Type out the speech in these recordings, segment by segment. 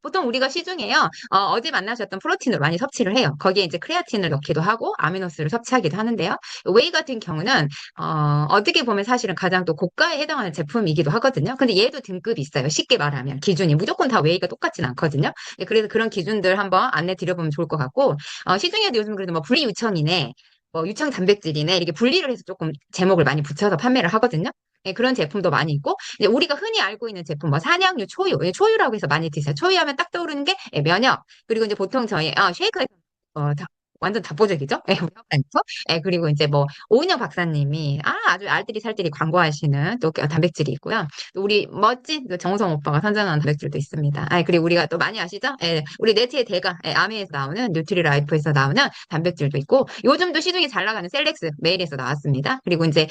보통 우리가 시중에요, 어제 만나셨던 프로틴을 많이 섭취를 해요. 거기에 이제 크레아틴을 넣기도 하고, 아미노스를 섭취하기도 하는데요. 웨이 같은 경우는, 어떻게 보면 사실은 가장 또 고가에 해당하는 제품이기도 하거든요. 근데 얘도 등급이 있어요. 쉽게 말하면. 기준이. 무조건 다 웨이가 똑같진 않거든요. 네, 그래서 그런 기준들 한번 안내 드려보면 좋을 것 같고, 시중에도 요즘 그래도 뭐 분리유청이네, 뭐 유청 단백질이네, 이렇게 분리를 해서 조금 제목을 많이 붙여서 판매를 하거든요. 네, 그런 제품도 많이 있고, 이제 우리가 흔히 알고 있는 제품, 뭐 산양유, 초유, 예, 초유라고 해서 많이 드세요. 초유하면 딱 떠오르는 게 예, 면역. 그리고 이제 보통 저희 쉐이크에서 완전 답보적이죠? 예, 면역단초. 예, 그리고 이제 뭐 오은영 박사님이 아주 알뜰히 살뜰히 광고하시는 또 단백질이 있고요. 또 우리 멋진 그 정우성 오빠가 선전하는 단백질도 있습니다. 그리고 우리가 또 많이 아시죠? 예, 우리 네티의 대가, 아메에서 나오는 뉴트리라이프에서 나오는 단백질도 있고, 요즘도 시중에 잘 나가는 셀렉스 메일에서 나왔습니다. 그리고 이제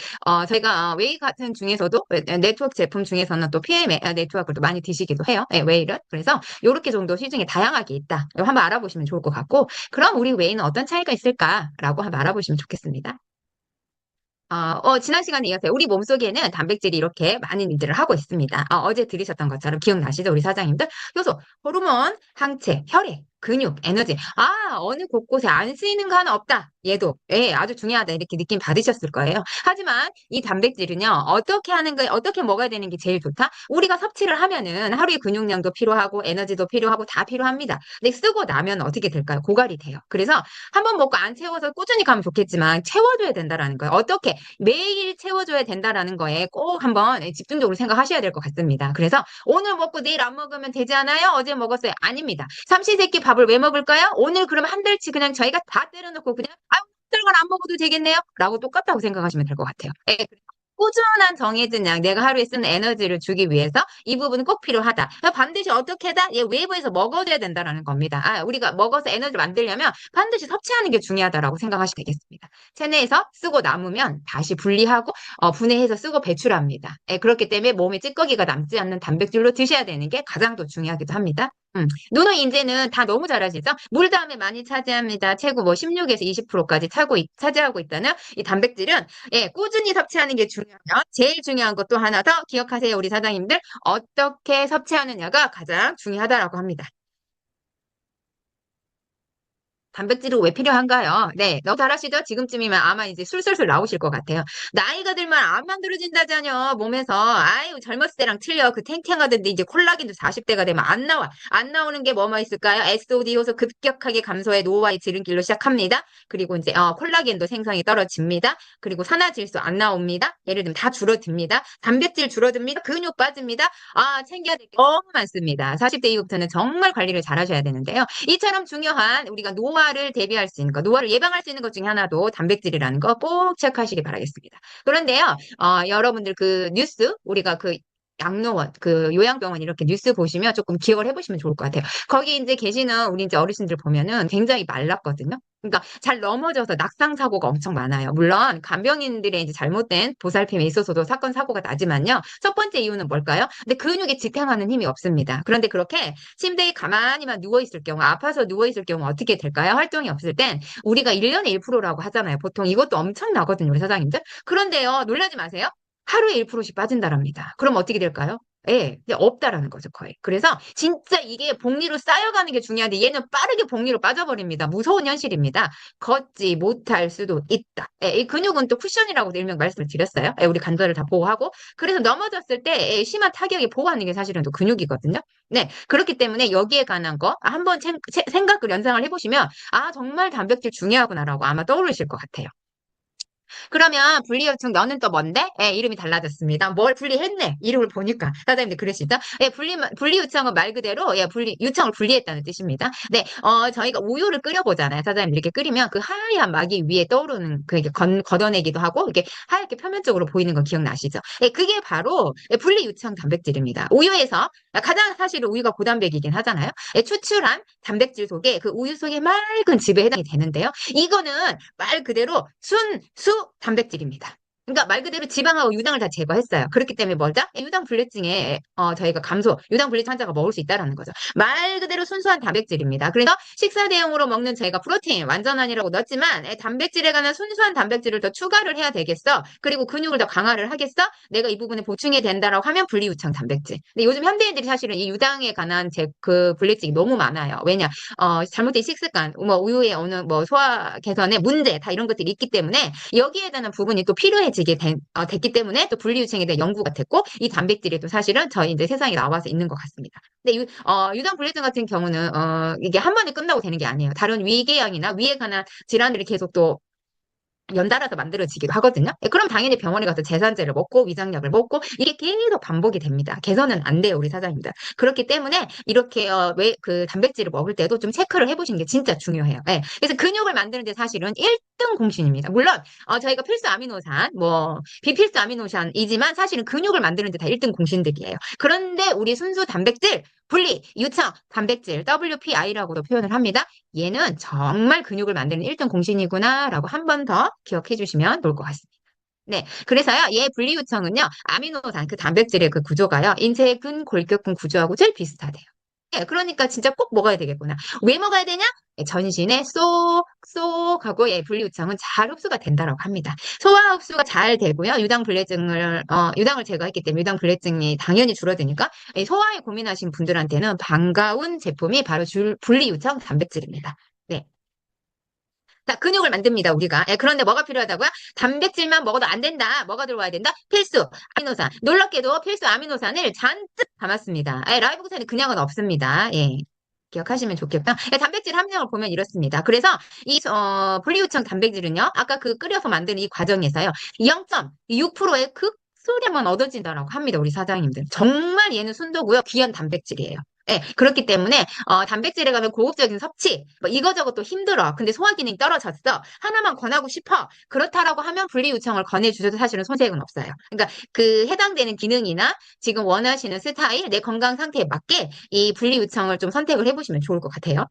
저희가 웨이 같은 중에서도 네트워크 제품 중에서는 또 PM 네트워크를 또 많이 드시기도 해요. 예, 웨이를. 그래서 이렇게 정도 시중에 다양하게 있다. 이거 한번 알아보시면 좋을 것 같고, 그럼 우리 웨이는 어떤 차이가 있을까라고 한번 알아보시면 좋겠습니다. 지난 시간에 이어서 우리 몸속에는 단백질이 이렇게 많은 일들을 하고 있습니다. 어제 들으셨던 것처럼 기억나시죠? 우리 사장님들? 효소, 호르몬, 항체, 혈액, 근육, 에너지. 어느 곳곳에 안 쓰이는 거 하나 없다. 얘도, 예, 아주 중요하다. 이렇게 느낌 받으셨을 거예요. 하지만 이 단백질은요, 어떻게 하는 거, 어떻게 먹어야 되는 게 제일 좋다? 우리가 섭취를 하면은 하루에 근육량도 필요하고 에너지도 필요하고 다 필요합니다. 근데 쓰고 나면 어떻게 될까요? 고갈이 돼요. 그래서 한번 먹고 안 채워서 꾸준히 가면 좋겠지만 채워줘야 된다라는 거예요. 어떻게? 매일 채워줘야 된다라는 거에 꼭 한번 집중적으로 생각하셔야 될 것 같습니다. 그래서 오늘 먹고 내일 안 먹으면 되지 않아요? 어제 먹었어요? 아닙니다. 삼시세끼 밥을 왜 먹을까요? 오늘 그러면 한 달치 그냥 저희가 다 때려놓고 그냥 한 달간 안 먹어도 되겠네요? 라고 똑같다고 생각하시면 될 것 같아요. 예, 꾸준한 정해진 양, 내가 하루에 쓰는 에너지를 주기 위해서 이 부분은 꼭 필요하다. 반드시 어떻게다? 얘 외부에서 먹어줘야 된다라는 겁니다. 우리가 먹어서 에너지를 만들려면 반드시 섭취하는 게 중요하다라고 생각하시면 되겠습니다. 체내에서 쓰고 남으면 다시 분리하고 분해해서 쓰고 배출합니다. 예, 그렇기 때문에 몸에 찌꺼기가 남지 않는 단백질로 드셔야 되는 게 가장 더 중요하기도 합니다. 누누 인제는 다 너무 잘하시죠? 물 다음에 많이 차지합니다. 최고 뭐 16에서 20%까지 차지하고 있다는 이 단백질은 예, 꾸준히 섭취하는 게 중요하면 제일 중요한 것도 하나 더 기억하세요, 우리 사장님들. 어떻게 섭취하느냐가 가장 중요하다라고 합니다. 단백질이 왜 필요한가요? 네, 너무 잘하시죠? 지금쯤이면 아마 이제 술술술 나오실 것 같아요. 나이가 들면 안 만들어진다잖여, 몸에서. 아유, 젊었을 때랑 틀려. 그 탱탱하던데 이제 콜라겐도 40대가 되면 안 나와. 안 나오는 게 뭐뭐 있을까요? SOD 효소 급격하게 감소해 노화의 지름길로 시작합니다. 그리고 이제 콜라겐도 생성이 떨어집니다. 그리고 산화질소 안 나옵니다. 예를 들면 다 줄어듭니다. 단백질 줄어듭니다. 근육 빠집니다. 챙겨야 될 게 너무 많습니다. 40대 이후부터는 정말 관리를 잘 하셔야 되는데요. 이처럼 중요한 우리가 노화를 대비할 수 있는 것, 노화를 예방할 수 있는 것 중에 하나도 단백질이라는 거 꼭 체크하시기 바라겠습니다. 그런데요, 여러분들 그 뉴스, 우리가 그 양로원, 그 요양병원 이렇게 뉴스 보시면 조금 기억을 해보시면 좋을 것 같아요. 거기 이제 계시는 우리 이제 어르신들 보면은 굉장히 말랐거든요. 그러니까 잘 넘어져서 낙상 사고가 엄청 많아요. 물론 간병인들의 이제 잘못된 보살핌에 있어서도 사건 사고가 나지만요. 첫 번째 이유는 뭘까요? 근데 근육에 지탱하는 힘이 없습니다. 그런데 그렇게 침대에 가만히만 누워 있을 경우, 아파서 누워 있을 경우 어떻게 될까요? 활동이 없을 땐 우리가 1년에 1%라고 하잖아요. 보통 이것도 엄청나거든요, 우리 사장님들. 그런데요, 놀라지 마세요. 하루에 1%씩 빠진다랍니다. 그럼 어떻게 될까요? 예, 이제 없다라는 거죠, 거의. 그래서 진짜 이게 복리로 쌓여가는 게 중요한데 얘는 빠르게 복리로 빠져버립니다. 무서운 현실입니다. 걷지 못할 수도 있다. 예, 이 근육은 또 쿠션이라고 일명 말씀을 드렸어요. 예, 우리 관절을 다 보호하고. 그래서 넘어졌을 때 심한 타격이 보호하는 게 사실은 또 근육이거든요. 네, 그렇기 때문에 여기에 관한 거 한번 생각을 연상을 해보시면 정말 단백질 중요하구나라고 아마 떠오르실 것 같아요. 그러면 분리요청 너는 또 뭔데? 예, 이름이 달라졌습니다. 뭘 분리했네? 이름을 보니까 사장님들 그러시죠? 예, 분리요청은 말 그대로 예, 요청을 분리했다는 뜻입니다. 네, 저희가 우유를 끓여보잖아요. 사장님들 이렇게 끓이면 그 하얀 막이 위에 떠오르는 그게 걷어내기도 하고 이렇게 하얗게 표면적으로 보이는 거 기억나시죠? 예, 그게 바로 예, 분리요청 단백질입니다. 우유에서 가장 사실 우유가 고단백이긴 하잖아요. 예, 추출한 단백질 속에 그 우유 속에 맑은 즙에 해당이 되는데요. 이거는 말 그대로 순수 단백질입니다. 그러니까 말 그대로 지방하고 유당을 다 제거했어요. 그렇기 때문에 뭐죠? 유당 불내증에 저희가 유당 불내증 환자가 먹을 수 있다라는 거죠. 말 그대로 순수한 단백질입니다. 그래서 식사 대용으로 먹는 저희가 프로테인 완전한이라고 넣었지만 단백질에 관한 순수한 단백질을 더 추가를 해야 되겠어. 그리고 근육을 더 강화를 하겠어. 내가 이 부분에 보충이 된다라고 하면 분리유청 단백질. 근데 요즘 현대인들이 사실은 이 유당에 관한 그 불내증이 너무 많아요. 왜냐? 잘못된 식습관, 뭐 우유의 어느 뭐 소화 개선에 문제 다 이런 것들이 있기 때문에 여기에 대한 부분이 또 됐기 때문에 또 분리유청에 대한 연구가 됐고 이 단백질이 또 사실은 저희 이제 세상에 나와서 있는 것 같습니다. 근데 유당 불내증 같은 경우는 이게 한 번에 끝나고 되는 게 아니에요. 다른 위궤양이나 위에 관한 질환들이 계속 또 연달아서 만들어지기도 하거든요. 그럼 당연히 병원에 가서 제산제를 먹고 위장약을 먹고 이게 계속 반복이 됩니다. 개선은 안 돼요, 우리 사장님들. 그렇기 때문에 이렇게 왜 그 단백질을 먹을 때도 좀 체크를 해보시는 게 진짜 중요해요. 예. 그래서 근육을 만드는데 사실은 1등 공신입니다. 물론 저희가 필수 아미노산, 뭐 비필수 아미노산이지만 사실은 근육을 만드는데 다 1등 공신들이에요. 그런데 우리 순수 단백질 분리, 유청, 단백질, WPI라고도 표현을 합니다. 얘는 정말 근육을 만드는 1등 공신이구나라고 한 번 더 기억해 주시면 좋을 것 같습니다. 네. 그래서요, 얘 분리유청은요, 아미노산, 그 단백질의 그 구조가요, 인쇄근, 골격근 구조하고 제일 비슷하대요. 네, 그러니까 진짜 꼭 먹어야 되겠구나. 왜 먹어야 되냐? 전신에 쏙 하고 예, 분리유청은 잘 흡수가 된다고 합니다. 소화 흡수가 잘 되고요. 유당을 제거했기 때문에 유당 불내증이 당연히 줄어드니까 소화에 고민하신 분들한테는 반가운 제품이 바로 분리유청 단백질입니다. 네. 자, 근육을 만듭니다, 우리가. 예, 그런데 뭐가 필요하다고요? 단백질만 먹어도 안 된다. 뭐가 들어와야 된다? 필수 아미노산. 놀랍게도 필수 아미노산을 잔뜩 담았습니다. 라이브 구사는 그냥은 없습니다. 예. 기억하시면 좋겠다. 예, 단백질 함량을 보면 이렇습니다. 그래서 분리유청 단백질은요, 아까 그 끓여서 만드는 이 과정에서요, 0.6%의 극소량만 얻어진다라고 합니다, 우리 사장님들. 정말 얘는 순도고요, 귀한 단백질이에요. 예, 그렇기 때문에 단백질에 가면 고급적인 섭취 뭐 이거저거 또 힘들어. 근데 소화 기능이 떨어졌어. 하나만 권하고 싶어. 그렇다라고 하면 분리요청을 권해주셔도 사실은 손색은 없어요. 그러니까 그 해당되는 기능이나 지금 원하시는 스타일, 내 건강 상태에 맞게 이 분리요청을 좀 선택을 해보시면 좋을 것 같아요.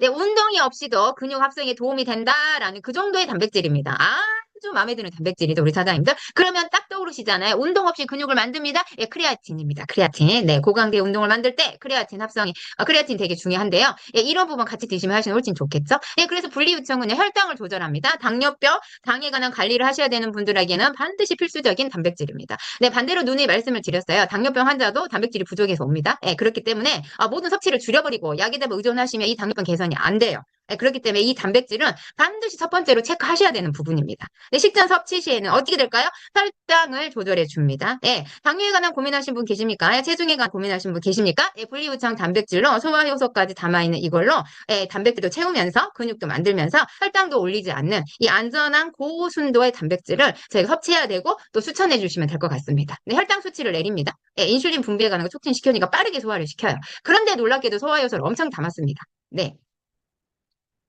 네, 운동이 없이도 근육 합성에 도움이 된다라는 그 정도의 단백질입니다. 아주 마음에 드는 단백질이죠, 우리 사장님들. 그러면 딱 떠오르시잖아요. 운동 없이 근육을 만듭니다. 예, 크레아틴입니다. 크레아틴. 네, 고강도 운동을 만들 때 크레아틴 합성이, 크레아틴 되게 중요한데요. 예, 이런 부분 같이 드시면 훨씬 훨씬 좋겠죠? 예, 그래서 분리유청은요, 혈당을 조절합니다. 당뇨병, 당에 관한 관리를 하셔야 되는 분들에게는 반드시 필수적인 단백질입니다. 네, 반대로 누누이 말씀을 드렸어요. 당뇨병 환자도 단백질이 부족해서 옵니다. 예, 그렇기 때문에 모든 섭취를 줄여버리고 약에다 의존하시면 이 당뇨병 개선이 안 돼요. 예, 그렇기 때문에 이 단백질은 반드시 첫 번째로 체크하셔야 되는 부분입니다. 네, 식전 섭취 시에는 어떻게 될까요? 혈당을 조절해 줍니다. 예, 당뇨에 관한 고민하신 분 계십니까? 예, 체중에 관한 고민하신 분 계십니까? 예, 분리유청 단백질로 소화 효소까지 담아있는 이걸로 단백질도 채우면서 근육도 만들면서 혈당도 올리지 않는 이 안전한 고순도의 단백질을 저희가 섭취해야 되고 또 추천해 주시면 될 것 같습니다. 네, 혈당 수치를 내립니다. 예, 인슐린 분비에 관한 거 촉진시켜니까 빠르게 소화를 시켜요. 그런데 놀랍게도 소화 효소를 엄청 담았습니다. 네.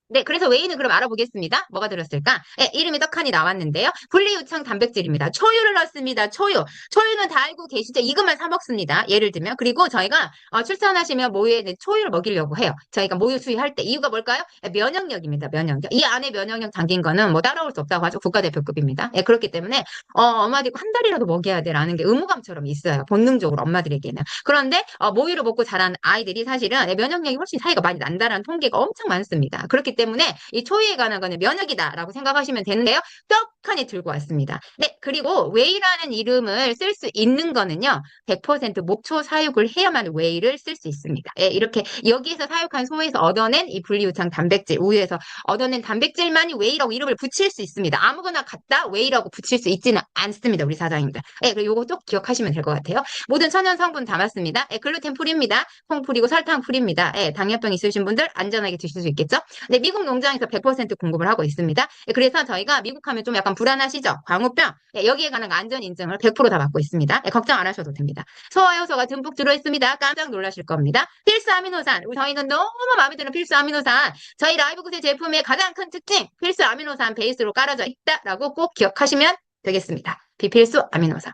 네, 그래서 웨이는 그럼 알아보겠습니다. 뭐가 들었을까? 네, 이름이 떡하니 나왔는데요. 분리유청 단백질입니다. 초유를 넣습니다. 초유. 초유는 다 알고 계시죠? 이것만 사 먹습니다. 예를 들면. 그리고 저희가 출산하시면 모유에 초유를 먹이려고 해요. 저희가 모유 수유할 때. 이유가 뭘까요? 면역력입니다. 면역력. 이 안에 면역력 담긴 거는 뭐 따라올 수 없다고 하죠. 국가대표급입니다. 예, 그렇기 때문에 엄마들이 한 달이라도 먹여야 돼라는 게 의무감처럼 있어요. 본능적으로 엄마들에게는. 그런데 모유를 먹고 자란 아이들이 사실은 면역력이 훨씬 차이가 많이 난다라는 통계가 엄청 많습니다. 그렇기 때문에 이 초유에 관한 거는 면역이다라고 생각하시면 되는데요. 떡하니 들고 왔습니다. 네, 그리고 웨이라는 이름을 쓸 수 있는 거는요. 100% 목초 사육을 해야만 웨이를 쓸 수 있습니다. 예, 이렇게 여기에서 사육한 소에서 얻어낸 이 분리유청 단백질, 우유에서 얻어낸 단백질만이 웨이라고 이름을 붙일 수 있습니다. 아무거나 갖다 웨이라고 붙일 수 있지는 않습니다. 우리 사장님들. 예, 그리고 요거 또 기억하시면 될 것 같아요. 모든 천연 성분 담았습니다. 예, 글루텐 프리입니다. 콩 프리고 설탕 프리입니다. 예, 당뇨병 있으신 분들 안전하게 드실 수 있겠죠? 네, 미국 농장에서 100% 공급을 하고 있습니다. 예, 그래서 저희가 미국 하면 좀 약간 불안하시죠? 광우병. 예, 여기에 관한 안전 인증을 100%다 받고 있습니다. 예, 걱정 안 하셔도 됩니다. 소화 효소가 듬뿍 들어있습니다. 깜짝 놀라실 겁니다. 필수 아미노산. 저희는 너무 마음에 드는 필수 아미노산. 저희 라이브구세 제품의 가장 큰 특징. 필수 아미노산 베이스로 깔아져 있다라고 꼭 기억하시면 되겠습니다. 비필수 아미노산.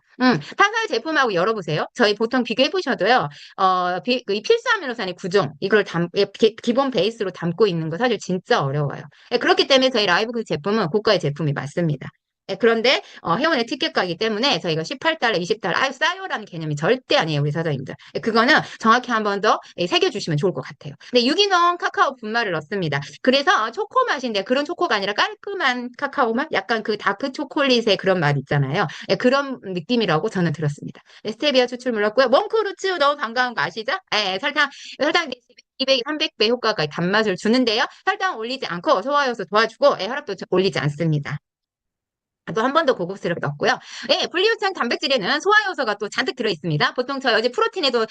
타사 제품하고 열어보세요. 저희 보통 비교해 보셔도요. 이 필수 아미노산의 구종 이걸 기본 베이스로 담고 있는 거 사실 진짜 어려워요. 예, 그렇기 때문에 저희 라이브 그 제품은 고가의 제품이 맞습니다. 그런데 회원의 티켓가이기 때문에 저희가 18달러, 20달러, 아유 싸요라는 개념이 절대 아니에요, 우리 사장님들. 그거는 정확히 한 번 더 새겨주시면 좋을 것 같아요. 근데 유기농 카카오 분말을 넣습니다. 그래서 초코 맛인데 그런 초코가 아니라 깔끔한 카카오 맛? 약간 그 다크 초콜릿의 그런 맛 있잖아요. 그런 느낌이라고 저는 들었습니다. 스테비아 추출물 넣었고요. 몽크루츠 너무 반가운 거 아시죠? 설탕 대신 200, 300배 효과가 단맛을 주는데요. 설탕 올리지 않고 소화효소 도와주고 혈압도 올리지 않습니다. 또 한 번 더 고급스럽게 넣었고요. 예, 분리유창 단백질에는 소화효소가 또 잔뜩 들어있습니다. 보통 저희 어제 프로틴에도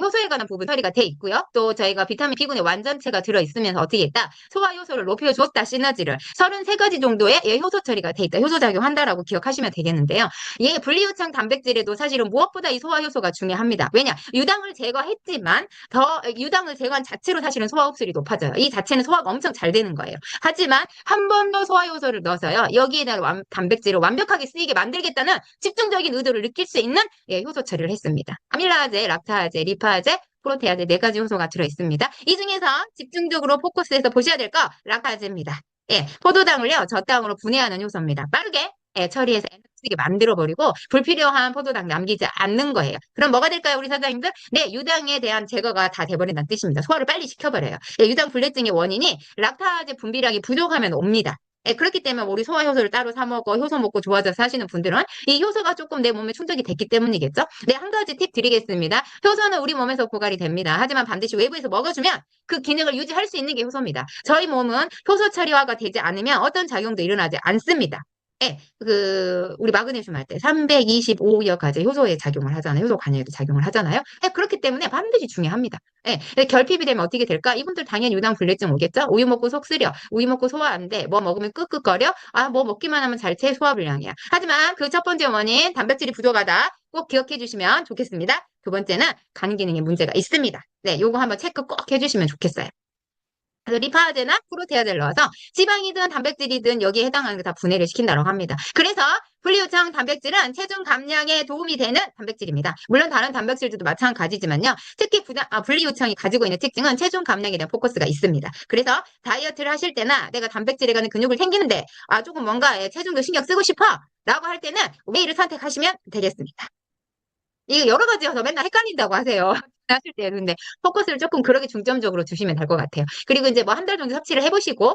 효소에 관한 부분 처리가 돼 있고요. 또 저희가 비타민 B군의 완전체가 들어있으면서 어떻게 했다? 소화효소를 높여줬다, 시너지를. 33가지 정도의 예, 효소 처리가 돼 있다. 효소 작용한다라고 기억하시면 되겠는데요. 예, 분리유창 단백질에도 사실은 무엇보다 이 소화효소가 중요합니다. 왜냐? 유당을 제거했지만 더 유당을 제거한 자체로 사실은 소화 흡수율이 높아져요. 이 자체는 소화가 엄청 잘 되는 거예요. 하지만 한 번 더 소화효소를 넣어서요. 여기에 대한 단백질을 완벽하게 쓰이게 만들겠다는 집중적인 의도를 느낄 수 있는 예, 효소 처리를 했습니다. 아밀라제, 락타제, 리파제, 프로테아제 네 가지 효소가 들어있습니다. 이 중에서 집중적으로 포커스해서 보셔야 될 거 락타제입니다. 예, 포도당을요 저당으로 분해하는 효소입니다. 빠르게 예, 처리해서 에너지게 만들어버리고 불필요한 포도당 남기지 않는 거예요. 그럼 뭐가 될까요, 우리 사장님들? 네, 유당에 대한 제거가 다 돼버린다는 뜻입니다. 소화를 빨리 시켜버려요. 예, 유당 불내증의 원인이 락타제 분비량이 부족하면 옵니다. 예, 그렇기 때문에 우리 소화 효소를 따로 사 먹어 효소 먹고 좋아져서 사시는 분들은 이 효소가 조금 내 몸에 충족이 됐기 때문이겠죠? 네, 한 가지 팁 드리겠습니다. 효소는 우리 몸에서 고갈이 됩니다. 하지만 반드시 외부에서 먹어주면 그 기능을 유지할 수 있는 게 효소입니다. 저희 몸은 효소 처리화가 되지 않으면 어떤 작용도 일어나지 않습니다. 예, 우리 마그네슘 할 때 325여가지 효소에 작용을 하잖아요. 효소 관여에도 작용을 하잖아요. 예, 그렇기 때문에 반드시 중요합니다. 예, 결핍이 되면 어떻게 될까? 이분들 당연히 유당 불내증 오겠죠? 우유 먹고 속 쓰려. 우유 먹고 소화 안 돼. 뭐 먹으면 끄끄거려. 아, 뭐 먹기만 하면 잘체 소화불량이야. 하지만 그 첫 번째 원인 단백질이 부족하다. 꼭 기억해 주시면 좋겠습니다. 두 번째는 간 기능에 문제가 있습니다. 네, 요거 한번 체크 꼭 해주시면 좋겠어요. 그래서 리파제나 프로테아제를 넣어서 지방이든 단백질이든 여기에 해당하는 거 다 분해를 시킨다고 합니다. 그래서 분리유청 단백질은 체중 감량에 도움이 되는 단백질입니다. 물론 다른 단백질들도 마찬가지지만요. 특히 분리유청이 가지고 있는 특징은 체중 감량에 대한 포커스가 있습니다. 그래서 다이어트를 하실 때나 내가 단백질에 관한 근육을 생기는데 조금 뭔가 체중도 신경 쓰고 싶어 라고 할 때는 웨이를 선택하시면 되겠습니다. 이게 여러 가지여서 맨날 헷갈린다고 하세요. 하실 때. 근데 포커스를 조금 그렇게 중점적으로 두시면 될 것 같아요. 그리고 이제 뭐 한 달 정도 섭취를 해보시고,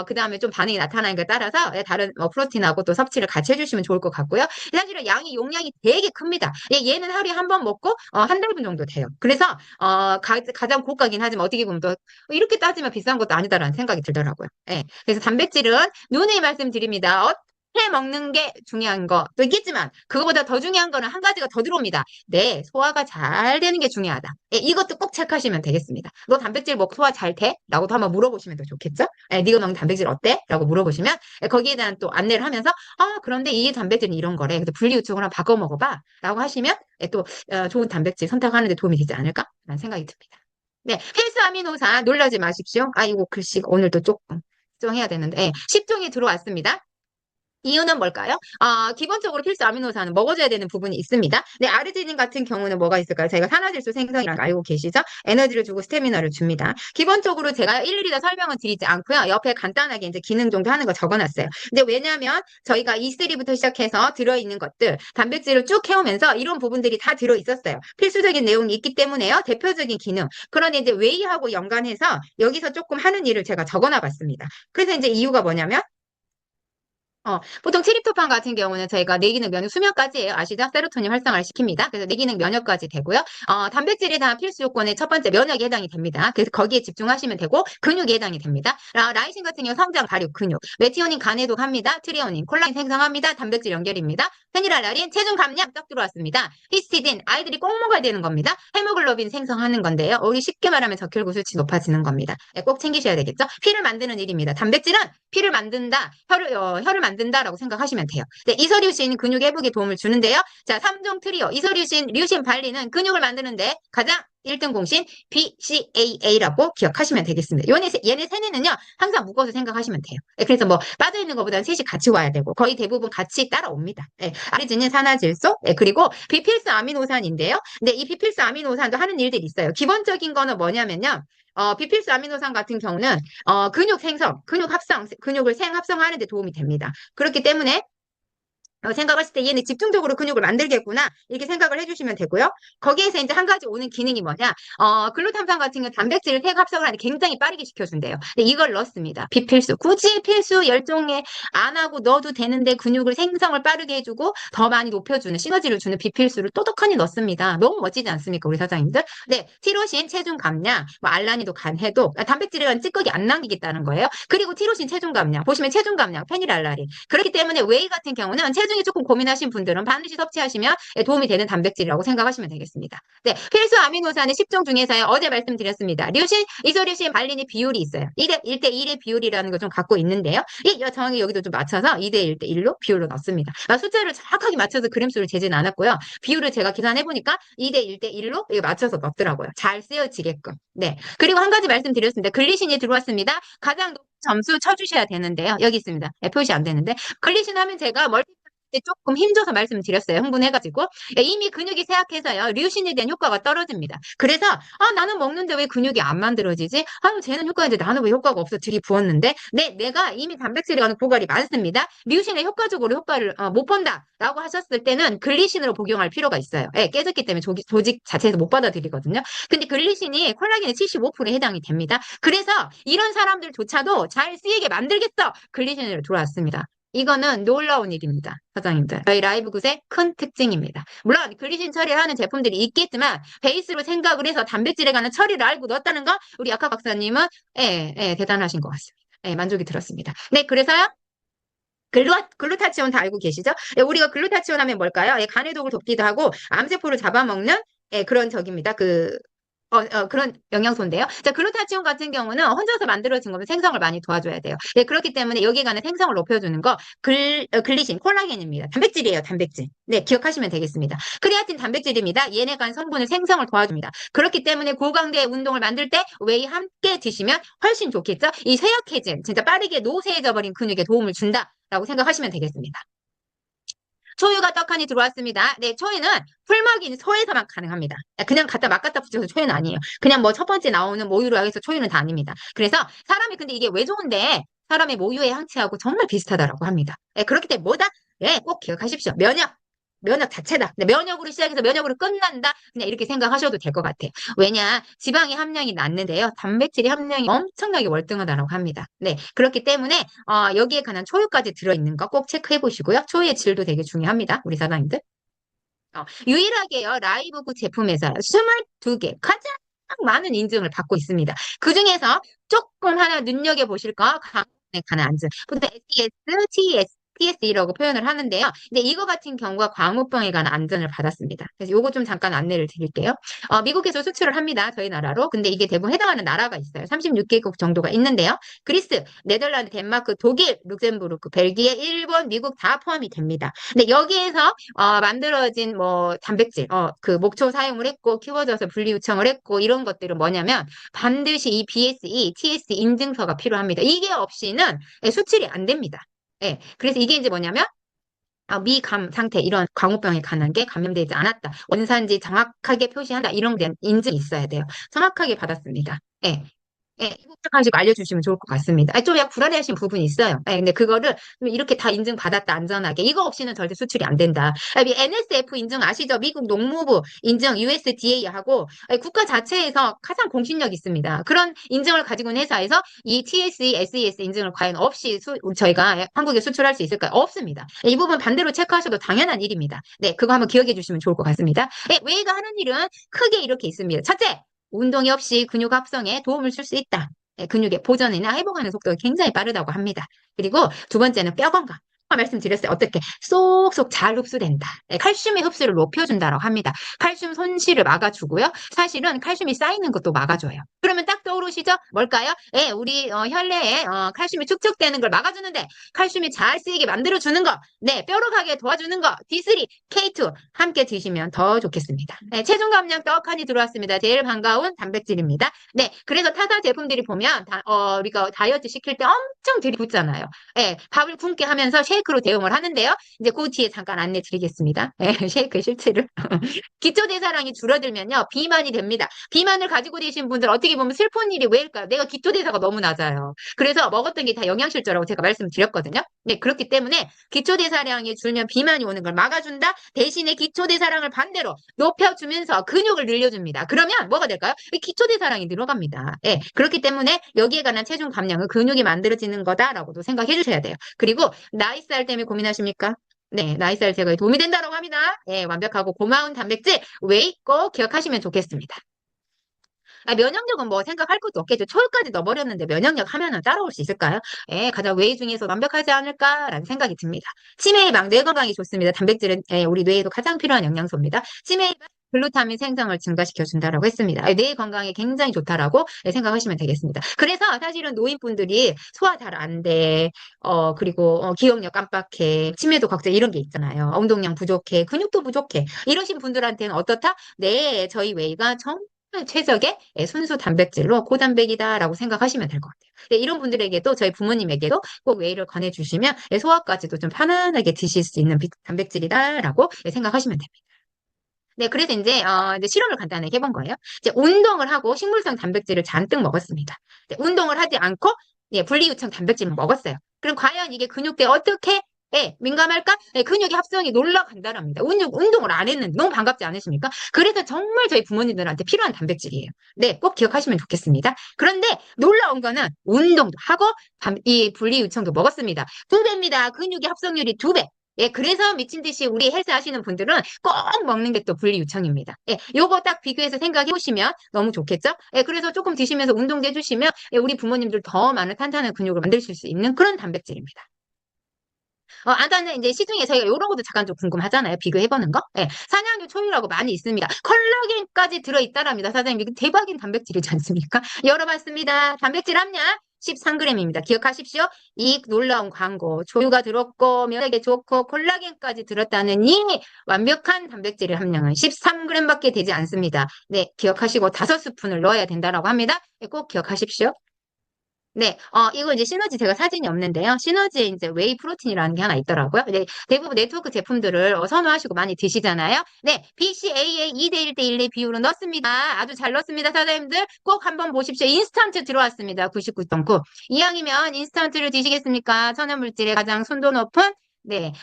그 다음에 좀 반응이 나타나는 것에 따라서 다른 프로틴하고 또 섭취를 같이 해주시면 좋을 것 같고요. 사실은 용량이 되게 큽니다. 얘는 하루에 한 번 먹고, 한 달분 정도 돼요. 그래서, 가장 고가긴 하지만 어떻게 보면 또 이렇게 따지면 비싼 것도 아니다라는 생각이 들더라고요. 예. 그래서 단백질은 누누이 말씀드립니다. 해 먹는 게 중요한 것도 있겠지만 그거보다 더 중요한 거는 한 가지가 더 들어옵니다. 네, 소화가 잘 되는 게 중요하다. 예, 이것도 꼭 체크하시면 되겠습니다. 너 단백질 먹고 소화 잘 돼? 라고도 한번 물어보시면 더 좋겠죠? 예, 네가 먹는 단백질 어때? 라고 물어보시면 거기에 대한 또 안내를 하면서 그런데 이 단백질은 이런 거래. 그래서 분리유축을 한번 바꿔 먹어봐. 라고 하시면 또 좋은 단백질 선택하는 데 도움이 되지 않을까? 라는 생각이 듭니다. 네, 필수 아미노산 놀라지 마십시오. 이거 글씨가 오늘도 조금 수정해야 되는데 10종이 들어왔습니다. 이유는 뭘까요? 기본적으로 필수 아미노산은 먹어줘야 되는 부분이 있습니다. 네, 아르지닌 같은 경우는 뭐가 있을까요? 저희가 산화질소 생성이라는 거 알고 계시죠? 에너지를 주고 스태미나를 줍니다. 기본적으로 제가 일일이 다 설명을 드리지 않고요. 옆에 간단하게 이제 기능 정도 하는 거 적어놨어요. 근데 왜냐하면 저희가 E3부터 시작해서 들어있는 것들, 단백질을 쭉 해오면서 이런 부분들이 다 들어있었어요. 필수적인 내용이 있기 때문에요. 대표적인 기능. 그런데 이제 웨이하고 연관해서 여기서 조금 하는 일을 제가 적어놔봤습니다. 그래서 이제 이유가 뭐냐면 보통 트립토판 같은 경우는 저희가 뇌기능 면역 수면까지예요. 아시죠? 세로토닌 활성화를 시킵니다. 그래서 뇌기능 면역까지 되고요. 단백질에 대한 필수 요건의 첫 번째 면역에 해당이 됩니다. 그래서 거기에 집중하시면 되고 근육에 해당이 됩니다. 라이신 같은 경우 성장, 발육, 근육. 메티오닌 간에도 갑니다. 트리오닌, 콜라겐 생성합니다. 단백질 연결입니다. 페니랄라닌, 체중 감량 딱 들어왔습니다. 히스티딘, 아이들이 꼭 먹어야 되는 겁니다. 헤모글로빈 생성하는 건데요. 우리 쉽게 말하면 적혈구 수치 높아지는 겁니다. 네, 꼭 챙기셔야 되겠죠? 피를 만드는 일입니다. 단백질은 피를 만든다, 혈을 만든다라고 생각하시면 돼요. 네, 이소류신 근육 회복에 도움을 주는데요. 자, 3종 트리오, 이소류신, 류신, 발리는 근육을 만드는데 가장 1등 공신 BCAA라고 기억하시면 되겠습니다. 얘네 세네는요, 항상 묶어서 생각하시면 돼요. 네, 그래서 뭐 빠져있는 것보다는 셋이 같이 와야 되고 거의 대부분 같이 따라옵니다. 네, 아르지닌, 산화질소, 네, 그리고 비필수 아미노산인데요. 네, 이 비필수 아미노산도 하는 일들이 있어요. 기본적인 거는 뭐냐면요. 비필수 아미노산 같은 경우는 근육 생성, 근육 합성, 근육을 생합성하는 데 도움이 됩니다. 그렇기 때문에 생각했을 때 얘는 집중적으로 근육을 만들겠구나. 이렇게 생각을 해주시면 되고요. 거기에서 이제 한 가지 오는 기능이 뭐냐. 글루탐산 같은 경우 단백질을 핵합성을 하는데 굉장히 빠르게 시켜준대요. 근데 이걸 넣습니다. 비필수. 굳이 필수 열종에 안 하고 넣어도 되는데 근육을 생성을 빠르게 해주고 더 많이 높여주는 시너지를 주는 비필수를 또덕하니 넣습니다. 너무 멋지지 않습니까, 우리 사장님들? 네, 티로신 체중 감량, 뭐 알라니도 간 해독, 단백질은 찌꺼기 안 남기겠다는 거예요. 그리고 티로신 체중 감량. 보시면 체중 감량, 페닐알라닌. 그렇기 때문에 웨이 같은 경우는 체중이 조금 고민하신 분들은 반드시 섭취하시면 도움이 되는 단백질이라고 생각하시면 되겠습니다. 네, 필수 아미노산의 10종 중에서요. 어제 말씀드렸습니다. 류신, 이소류신, 발린이 비율이 있어요. 1대1의 비율이라는 걸 좀 갖고 있는데요. 정확히 여기도 좀 맞춰서 2대1 대1로 비율로 넣습니다. 숫자를 정확하게 맞춰서 그램수를 재진 않았고요. 비율을 제가 계산해보니까 2대1 대1로 맞춰서 넣더라고요. 잘 쓰여지게끔. 네. 그리고 한 가지 말씀드렸습니다. 글리신이 들어왔습니다. 가장 높은 점수 쳐주셔야 되는데요. 여기 있습니다. 네, 표시 안 되는데. 글리신 하면 제가 조금 힘줘서 말씀드렸어요. 흥분해가지고. 이미 근육이 쇠약해서요. 류신에 대한 효과가 떨어집니다. 그래서 나는 먹는데 왜 근육이 안 만들어지지? 쟤는 효과가 있는데 나는 왜 효과가 없어? 들이부었는데 네, 내가 이미 단백질에 가는 고갈이 많습니다. 류신에 효과적으로 효과를 못 본다라고 하셨을 때는 글리신으로 복용할 필요가 있어요. 깨졌기 때문에 조직 자체에서 못 받아들이거든요. 근데 글리신이 콜라겐의 75%에 해당이 됩니다. 그래서 이런 사람들조차도 잘 쓰이게 만들겠어! 글리신으로 들어왔습니다. 이거는 놀라운 일입니다, 사장님들. 저희 라이브굿의 큰 특징입니다. 물론 글리신 처리를 하는 제품들이 있겠지만 베이스로 생각을 해서 단백질에 관한 처리를 알고 넣었다는 거 우리 아까 박사님은 대단하신 것 같습니다. 만족이 들었습니다. 네, 그래서요. 글루타치온 다 알고 계시죠? 우리가 글루타치온 하면 뭘까요? 간의 독을 돕기도 하고 암세포를 잡아먹는 그런 적입니다. 그런 영양소인데요. 자, 글루타치온 같은 경우는 혼자서 만들어진 거면 생성을 많이 도와줘야 돼요. 네, 그렇기 때문에 여기에 관한 생성을 높여주는 거 글리신, 콜라겐입니다. 단백질이에요, 단백질. 네, 기억하시면 되겠습니다. 크레아틴 단백질입니다. 얘네 간 성분을 생성을 도와줍니다. 그렇기 때문에 고강도의 운동을 만들 때 웨이 함께 드시면 훨씬 좋겠죠? 이 쇠약해진, 진짜 빠르게 노쇠해져 버린 근육에 도움을 준다라고 생각하시면 되겠습니다. 초유가 떡하니 들어왔습니다. 네, 초유는 풀먹인 소에서만 가능합니다. 그냥 막 갖다 붙여서 초유는 아니에요. 그냥 뭐 첫 번째 나오는 모유로 해서 초유는 다 아닙니다. 그래서 사람이 근데 이게 왜 좋은데 사람의 모유의 항체하고 정말 비슷하다라고 합니다. 그렇기 때문에 뭐다? 꼭 기억하십시오. 면역 자체다. 면역으로 시작해서 면역으로 끝난다. 그냥 이렇게 생각하셔도 될 것 같아요. 왜냐, 지방의 함량이 낮는데요. 단백질의 함량이 엄청나게 월등하다고 합니다. 네, 그렇기 때문에 여기에 관한 초유까지 들어있는 거 꼭 체크해 보시고요. 초유의 질도 되게 중요합니다. 우리 사장님들. 유일하게요, 라이브구 제품에서 22개 가장 많은 인증을 받고 있습니다. 그 중에서 조금 하나 눈여겨보실 거, 강에 관한 안증. 보통 SES, TSE라고 표현을 하는데요. 근데 이거 같은 경우가 광우병에 관한 안전을 받았습니다. 그래서 요거 좀 잠깐 안내를 드릴게요. 미국에서 수출을 합니다. 저희 나라로. 근데 이게 대부분 해당하는 나라가 있어요. 36개국 정도가 있는데요. 그리스, 네덜란드, 덴마크, 독일, 룩셈부르크, 벨기에, 일본, 미국 다 포함이 됩니다. 근데 여기에서 만들어진 뭐 단백질, 그 목초 사용을 했고 키워져서 분리 요청을 했고 이런 것들은 뭐냐면 반드시 이 BSE, TSE 인증서가 필요합니다. 이게 없이는 수출이 안 됩니다. 그래서 이게 이제 뭐냐면 미감 상태 이런 광우병에 관한 게 감염되지 않았다. 원산지 정확하게 표시한다. 이런 데 인증이 있어야 돼요. 정확하게 받았습니다. 이거 가지고 알려주시면 좋을 것 같습니다. 좀 약간 불안해하신 부분이 있어요. 근데 그거를 이렇게 다 인증받았다, 안전하게. 이거 없이는 절대 수출이 안 된다. NSF 인증 아시죠? 미국 농무부 인증 USDA하고 국가 자체에서 가장 공신력 있습니다. 그런 인증을 가지고 있는 회사에서 이 TSE, SES 인증을 과연 없이 저희가 한국에 수출할 수 있을까요? 없습니다. 이 부분 반대로 체크하셔도 당연한 일입니다. 네, 그거 한번 기억해 주시면 좋을 것 같습니다. 웨이가 하는 일은 크게 이렇게 있습니다. 첫째, 운동이 없이 근육 합성에 도움을 줄 수 있다. 근육의 보존이나 회복하는 속도가 굉장히 빠르다고 합니다. 그리고 두 번째는 뼈 건강. 말씀드렸어요. 어떻게 쏙쏙 잘 흡수된다. 칼슘의 흡수를 높여준다고 합니다. 칼슘 손실을 막아주고요. 사실은 칼슘이 쌓이는 것도 막아줘요. 그러면 딱 떠오르시죠? 뭘까요? 우리 혈내에 칼슘이 축적되는 걸 막아주는데 칼슘이 잘 쓰이게 만들어주는 거. 네, 뼈로 가게 도와주는 거. D3, K2 함께 드시면 더 좋겠습니다. 체중 감량 떡하니 들어왔습니다. 제일 반가운 단백질입니다. 네, 그래서 타사 제품들이 보면 우리가 다이어트 시킬 때 엄청 들이붓잖아요. 밥을 굶게 하면서 쉐이크로 대용을 하는데요. 이제 그 뒤에 잠깐 안내 드리겠습니다. 쉐이크의 실체를. 기초대사량이 줄어들면요. 비만이 됩니다. 비만을 가지고 계신 분들 어떻게 보면 슬픈 일이 왜일까요? 내가 기초대사가 너무 낮아요. 그래서 먹었던 게 다 영양실조라고 제가 말씀드렸거든요. 네, 그렇기 때문에 기초대사량이 줄면 비만이 오는 걸 막아준다. 대신에 기초대사량을 반대로 높여주면서 근육을 늘려줍니다. 그러면 뭐가 될까요? 기초대사량이 늘어갑니다. 예, 그렇기 때문에 여기에 관한 체중 감량은 근육이 만들어지는 거다라고도 생각해 주셔야 돼요. 그리고 나이살 때문에 고민하십니까? 네, 나이살 제거에 도움이 된다고 합니다. 예, 완벽하고 고마운 단백질 웨이 꼭 기억하시면 좋겠습니다. 면역력은 뭐 생각할 것도 없겠죠. 초까지 넣어버렸는데 면역력 하면은 따라올 수 있을까요? 예, 가장 웨이 중에서 완벽하지 않을까라는 생각이 듭니다. 치매 예방, 뇌 건강에 좋습니다. 단백질은 우리 뇌에도 가장 필요한 영양소입니다. 치매 예방, 글루타민 생성을 증가시켜 준다라고 했습니다. 뇌 건강에 굉장히 좋다라고 생각하시면 되겠습니다. 그래서 사실은 노인분들이 소화 잘 안 돼, 그리고 기억력 깜빡해, 치매도 걱정 이런 게 있잖아요. 운동량 부족해, 근육도 부족해. 이러신 분들한테는 어떻다? 네, 저희 웨이가 정말 최적의 순수 단백질로 고단백이다라고 생각하시면 될 것 같아요. 네, 이런 분들에게도 저희 부모님에게도 꼭 웨이를 권해주시면 소화까지도 좀 편안하게 드실 수 있는 단백질이다라고 생각하시면 됩니다. 네, 그래서 이제 실험을 간단하게 해본 거예요. 이제 운동을 하고 식물성 단백질을 잔뜩 먹었습니다. 운동을 하지 않고 분리유청 단백질을 먹었어요. 그럼 과연 이게 근육대에 어떻게 민감할까? 근육의 합성이 놀라간다랍니다. 운동을 안 했는데 너무 반갑지 않으십니까? 그래서 정말 저희 부모님들한테 필요한 단백질이에요. 네, 꼭 기억하시면 좋겠습니다. 그런데 놀라운 거는 운동도 하고 이 분리유청도 먹었습니다. 2배입니다. 근육의 합성률이 2배. 예, 그래서 미친 듯이 우리 헬스 하시는 분들은 꼭 먹는 게 또 분리유청입니다. 예, 요거 딱 비교해서 생각해 보시면 너무 좋겠죠? 예, 그래서 조금 드시면서 운동도 해주시면 우리 부모님들 더 많은 탄탄한 근육을 만드실 수 있는 그런 단백질입니다. 아까는 이제 시중에 저희가 이런 것도 잠깐 좀 궁금하잖아요. 비교해보는 거. 예, 산양류 초유라고 많이 있습니다. 콜라겐까지 들어있다랍니다. 사장님, 이게 대박인 단백질이지 않습니까? 열어봤습니다. 단백질 함량 13g입니다. 기억하십시오. 이 놀라운 광고. 조유가 들었고, 면역에 좋고, 콜라겐까지 들었다는 이 완벽한 단백질의 함량은 13g밖에 되지 않습니다. 네, 기억하시고 5스푼을 넣어야 된다라고 합니다. 꼭 기억하십시오. 네, 이거 이제 시너지 제가 사진이 없는데요. 시너지에 이제 웨이 프로틴이라는 게 하나 있더라고요. 네, 대부분 네트워크 제품들을 선호하시고 많이 드시잖아요. 네, BCAA 2대 1대 1의 비율로 넣습니다. 아주 잘 넣습니다, 사장님들. 꼭 한번 보십시오. 인스턴트 들어왔습니다. 99.9. 이왕이면 인스턴트를 드시겠습니까? 천연물질의 가장 순도 높은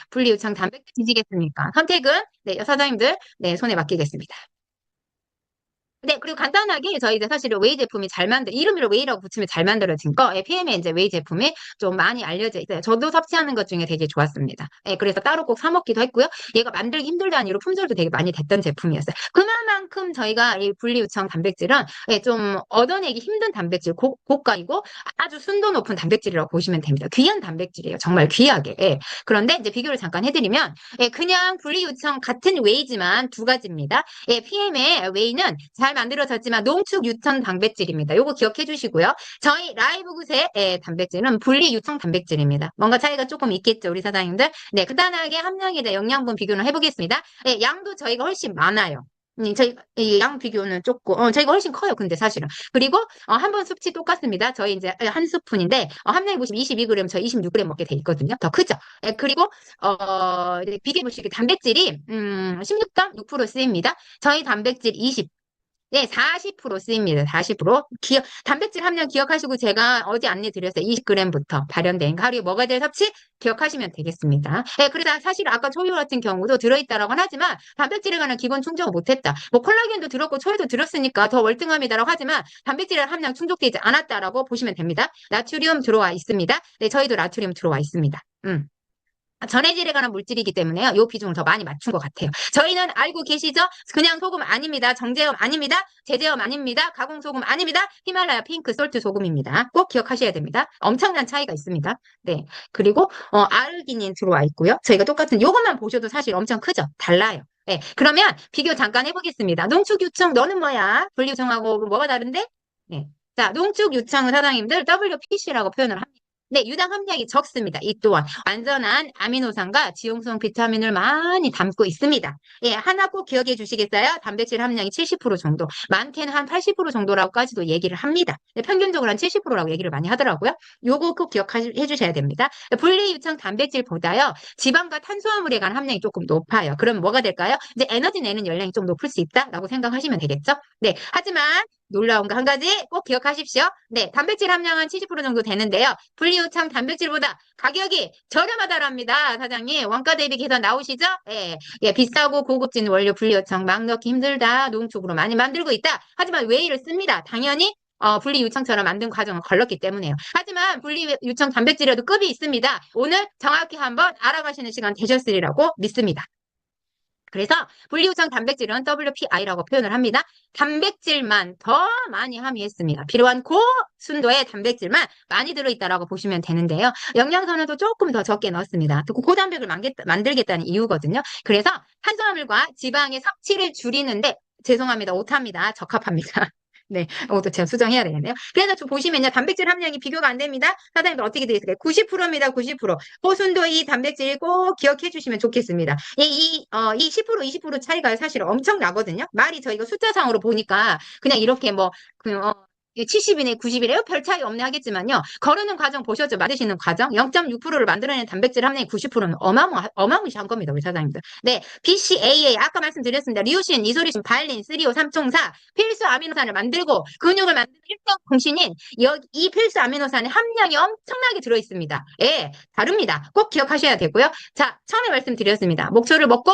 분리유청 단백질 드시겠습니까? 선택은 사장님들 손에 맡기겠습니다. 네, 그리고 간단하게 저희 이제 사실은 웨이 제품이 이름으로 웨이라고 붙이면 잘 만들어진 거, PM의 이제 웨이 제품이 좀 많이 알려져 있어요. 저도 섭취하는 것 중에 되게 좋았습니다. 그래서 따로 꼭 사 먹기도 했고요. 얘가 만들기 힘들다는 이유로 품절도 되게 많이 됐던 제품이었어요. 그만큼 저희가 이 분리유청 단백질은 좀 얻어내기 힘든 단백질, 고가이고 아주 순도 높은 단백질이라고 보시면 됩니다. 귀한 단백질이에요. 정말 귀하게. 그런데 이제 비교를 잠깐 해드리면, 그냥 분리유청 같은 웨이지만 두 가지입니다. PM의 웨이는 잘 만들어졌지만 농축 유청 단백질입니다. 요거 기억해 주시고요. 저희 라이브굿의 단백질은 분리 유청 단백질입니다. 뭔가 차이가 조금 있겠죠, 우리 사장님들. 네, 간단하게 함량에 대해 영양분 비교를 해보겠습니다. 양도 저희가 훨씬 많아요. 저희 양 비교는 조금 저희가 훨씬 커요. 근데 사실은 그리고 한 번 섭취 똑같습니다. 저희 이제 한 스푼인데 함량이 보시면 22g, 저희 26g 먹게 돼 있거든요. 더 크죠. 그리고 비교해 보시기 단백질이 16.6% 쓰입니다. 저희 단백질 20. 네, 40% 쓰입니다. 40%. 단백질 함량 기억하시고 제가 어제 안내 드렸어요. 20g부터 발현된 하루에 뭐가 될 섭취 기억하시면 되겠습니다. 네, 그래서 사실 아까 초유 같은 경우도 들어있다라고는 하지만 단백질에 관한 기본 충족을 못했다. 뭐 콜라겐도 들었고 초유도 들었으니까 더 월등함이다라고 하지만 단백질 함량 충족되지 않았다라고 보시면 됩니다. 나트륨 들어와 있습니다. 네, 저희도 나트륨 들어와 있습니다. 전해질에 관한 물질이기 때문에요. 요 비중을 더 많이 맞춘 것 같아요. 저희는 알고 계시죠? 그냥 소금 아닙니다. 정제염 아닙니다. 제제염 아닙니다. 가공소금 아닙니다. 히말라야 핑크 솔트 소금입니다. 꼭 기억하셔야 됩니다. 엄청난 차이가 있습니다. 네. 그리고 아르기닌 들어와 있고요. 저희가 똑같은 요것만 보셔도 사실 엄청 크죠? 달라요. 네. 그러면 비교 잠깐 해보겠습니다. 농축유청 너는 뭐야? 분리유청하고 뭐가 다른데? 네. 자, 농축유청은 사장님들 WPC라고 표현을 합니다. 네, 유당 함량이 적습니다. 이 또한 완전한 아미노산과 지용성 비타민을 많이 담고 있습니다. 하나 꼭 기억해 주시겠어요? 단백질 함량이 70% 정도, 많게는 한 80% 정도라고까지도 얘기를 합니다. 평균적으로 한 70%라고 얘기를 많이 하더라고요. 요거 꼭 기억해 주셔야 됩니다. 분리유청 단백질보다요, 지방과 탄수화물에 관한 함량이 조금 높아요. 그럼 뭐가 될까요? 이제 에너지 내는 열량이 좀 높을 수 있다라고 생각하시면 되겠죠? 네, 하지만 놀라운 거 한 가지 꼭 기억하십시오. 네, 단백질 함량은 70% 정도 되는데요. 분리유청 단백질보다 가격이 저렴하다랍니다. 사장님, 원가 대비 계산 나오시죠? 예, 예, 비싸고 고급진 원료 분리유청 막 넣기 힘들다. 농축으로 많이 만들고 있다. 하지만 웨이를 씁니다. 당연히 분리유청처럼 만든 과정을 걸렀기 때문에요. 하지만 분리유청 단백질에도 급이 있습니다. 오늘 정확히 한번 알아가시는 시간 되셨으리라고 믿습니다. 그래서 분리유청 단백질은 WPI라고 표현을 합니다. 단백질만 더 많이 함유했습니다. 필요한 고순도의 단백질만 많이 들어있다라고 보시면 되는데요. 영양소는 또 조금 더 적게 넣었습니다. 고단백을 만들겠다는 이유거든요. 그래서 탄수화물과 지방의 섭취를 줄이는데 죄송합니다. 오타입니다. 적합합니다. 네, 이것도 제가 수정해야 되겠네요. 그래서 좀 보시면요. 단백질 함량이 비교가 안 됩니다. 사장님들 어떻게 되어 있을까요? 90%입니다. 90%. 고순도 이 단백질 꼭 기억해 주시면 좋겠습니다. 이 10%, 20% 차이가 사실 엄청 나거든요. 말이 저희가 숫자상으로 보니까 그냥 이렇게 뭐, 70이네, 90이래요? 별 차이 없네 하겠지만요. 거르는 과정 보셨죠? 만드시는 과정? 0.6%를 만들어내는 단백질 함량이 90%는 어마무시한 겁니다. 우리 사장님들. 네, BCAA 아까 말씀드렸습니다. 리오신, 이소리신, 발린, 쓰리오, 삼총사 필수 아미노산을 만들고 근육을 만드는 일정 공신인 이 필수 아미노산의 함량이 엄청나게 들어있습니다. 예, 다릅니다. 꼭 기억하셔야 되고요. 자, 처음에 말씀드렸습니다. 목초를 먹고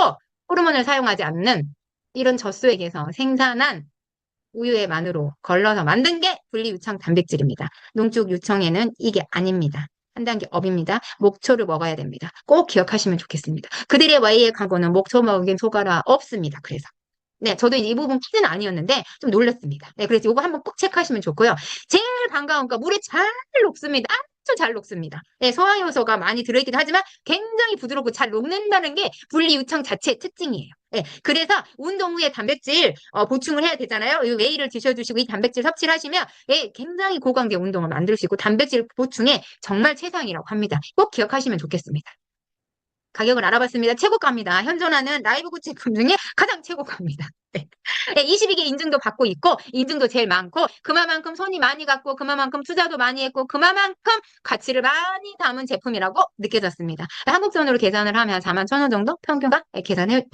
호르몬을 사용하지 않는 이런 젖소에게서 생산한 우유에 만으로 걸러서 만든 게 분리유청 단백질입니다. 농축 유청에는 이게 아닙니다. 한 단계 업입니다. 목초를 먹어야 됩니다. 꼭 기억하시면 좋겠습니다. 그들의 와이의 광고는 목초 먹인 소가라 없습니다. 그래서. 네, 저도 이 부분 퀴즈는 아니었는데 좀 놀랐습니다. 네, 그래서 이거 한번 꼭 체크하시면 좋고요. 제일 반가운 건 물에 잘 녹습니다. 아주 잘 녹습니다. 네, 소화효소가 많이 들어있기도 하지만 굉장히 부드럽고 잘 녹는다는 게 분리유청 자체의 특징이에요. 네, 그래서 운동 후에 단백질 보충을 해야 되잖아요. 이 웨이를 드셔주시고 이 단백질 섭취를 하시면 예, 굉장히 고강도 운동을 만들 수 있고 단백질 보충에 정말 최상이라고 합니다. 꼭 기억하시면 좋겠습니다. 가격을 알아봤습니다. 최고가입니다. 현존하는 라이브굿 제품 중에 가장 최고가입니다. 네. 22개 인증도 받고 있고 인증도 제일 많고 그만큼 손이 많이 갔고 그만큼 투자도 많이 했고 그만큼 가치를 많이 담은 제품이라고 느껴졌습니다. 한국 돈으로 계산을 하면 4만 1천 원 정도 평균가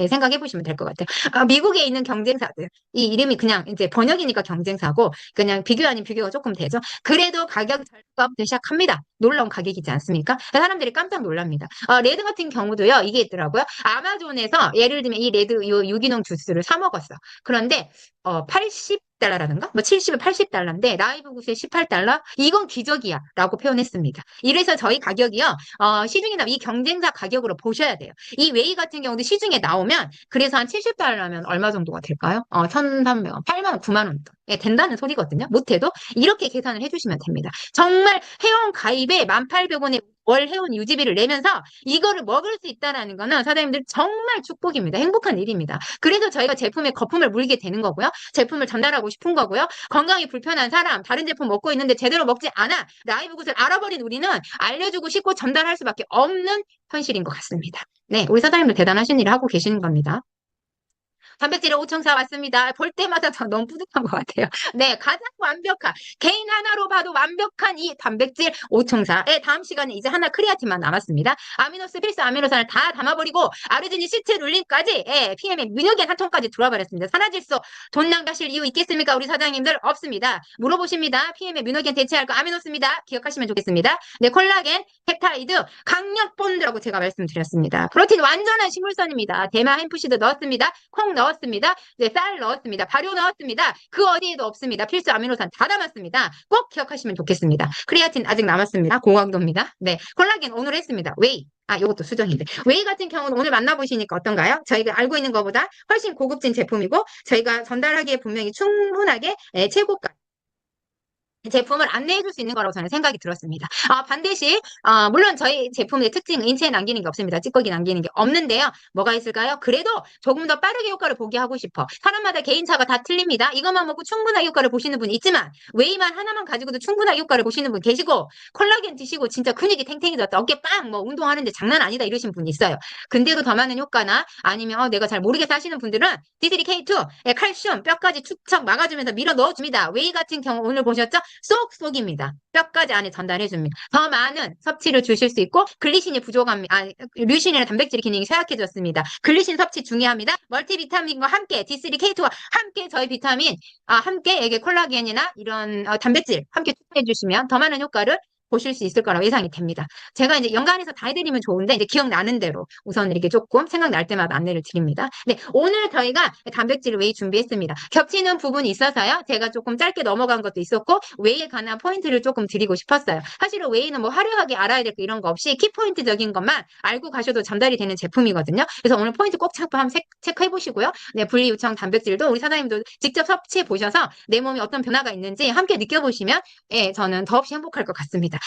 생각해 보시면 될 것 같아요. 미국에 있는 경쟁사들 이 이름이 그냥 이제 번역이니까 경쟁사고 그냥 비교 아닌 비교가 조금 되죠. 그래도 가격 절감부터 시작합니다. 놀라운 가격이지 않습니까? 사람들이 깜짝 놀랍니다. 레드 같은 경우도요. 이게 있더라고요. 아마존에서 예를 들면 이 레드 요 유기농 주스를 사 먹었어. 그런데 80달러라든가 뭐 70, 80달러인데 라이브굿에 18달러? 이건 기적이야 라고 표현했습니다. 이래서 저희 가격이요. 시중에 이 경쟁사 가격으로 보셔야 돼요. 이 웨이 같은 경우도 시중에 나오면 그래서 한 70달러면 얼마 정도가 될까요? 1,300원, 8만 원, 9만 원 예, 된다는 소리거든요. 못해도 이렇게 계산을 해주시면 됩니다. 정말 회원 가입에 1,800원에 월 회원 유지비를 내면서 이거를 먹을 수 있다는 거는 사장님들 정말 축복입니다. 행복한 일입니다. 그래서 저희가 제품에 거품을 물게 되는 거고요. 제품을 전달하고 싶은 거고요. 건강이 불편한 사람, 다른 제품 먹고 있는데 제대로 먹지 않아. 라이브굿을 알아버린 우리는 알려주고 싶고 전달할 수밖에 없는 현실인 것 같습니다. 네, 우리 사장님들 대단하신 일을 하고 계시는 겁니다. 단백질의 오청사 왔습니다. 볼 때마다 저 너무 뿌듯한 것 같아요. 네, 가장 완벽한, 개인 하나로 봐도 완벽한 이 단백질 오청사의 다음 시간에 이제 하나 크리아틴만 남았습니다. 아미노스 필수 아미노산을 다 담아버리고 아르지닌 시트룰린까지 PM의 민효겐 한 통까지 들어와 버렸습니다. 사라질 수 돈 낭비하실 이유 있겠습니까? 우리 사장님들 없습니다. 물어보십니다. PM의 민효겐 대체할 거 아미노스입니다. 기억하시면 좋겠습니다. 네, 콜라겐, 펩타이드, 강력 본드라고 제가 말씀드렸습니다. 프로틴 완전한 식물선입니다. 대마 햄프시드 넣었습니다. 콩 넣었습니다. 네, 쌀 넣었습니다. 발효 넣었습니다. 그 어디에도 없습니다. 필수 아미노산 다 담았습니다. 꼭 기억하시면 좋겠습니다. 크리아틴 아직 남았습니다. 고강도입니다. 네, 콜라겐 오늘 했습니다. 웨이. 요것도 수정인데. 웨이 같은 경우는 오늘 만나보시니까 어떤가요? 저희가 알고 있는 것보다 훨씬 고급진 제품이고 저희가 전달하기에 분명히 충분하게 최고가 제품을 안내해 줄 수 있는 거라고 저는 생각이 들었습니다. 반드시 물론 저희 제품의 특징은 인체에 남기는 게 없습니다. 찌꺼기 남기는 게 없는데요. 뭐가 있을까요? 그래도 조금 더 빠르게 효과를 보게 하고 싶어. 사람마다 개인차가 다 틀립니다. 이것만 먹고 충분한 효과를 보시는 분 있지만 웨이만 하나만 가지고도 충분한 효과를 보시는 분 계시고 콜라겐 드시고 진짜 근육이 탱탱해졌다. 어깨 빵 뭐 운동하는데 장난 아니다 이러신 분 있어요. 근데도 더 많은 효과나 아니면 내가 잘 모르겠어 하시는 분들은 D3K2 칼슘 뼈까지 축척 막아주면서 밀어 넣어줍니다. 웨이 같은 경우 오늘 보셨죠? 쏙쏙입니다. 뼈까지 안에 전달해줍니다. 더 많은 섭취를 주실 수 있고 글리신이 부족합니다. 류신이나 단백질 기능이 쇠약해졌습니다. 글리신 섭취 중요합니다. 멀티비타민과 함께 D3, K2와 함께 저희 비타민 함께 이게 콜라겐이나 이런 단백질 함께 투여해 주시면 더 많은 효과를 보실 수 있을 거라고 예상이 됩니다. 제가 이제 연간해서 다 해드리면 좋은데 이제 기억나는 대로 우선 이렇게 조금 생각날 때마다 안내를 드립니다. 네, 오늘 저희가 단백질 웨이 준비했습니다. 겹치는 부분이 있어서요. 제가 조금 짧게 넘어간 것도 있었고 웨이에 관한 포인트를 조금 드리고 싶었어요. 사실은 웨이는 뭐 화려하게 알아야 될 거 이런 거 없이 키포인트적인 것만 알고 가셔도 전달이 되는 제품이거든요. 그래서 오늘 포인트 꼭 한번 체크해 보시고요. 네, 분리 요청 단백질도 우리 사장님도 직접 섭취해 보셔서 내 몸에 어떤 변화가 있는지 함께 느껴보시면 예, 저는 더없이 행복할 것 같습니다.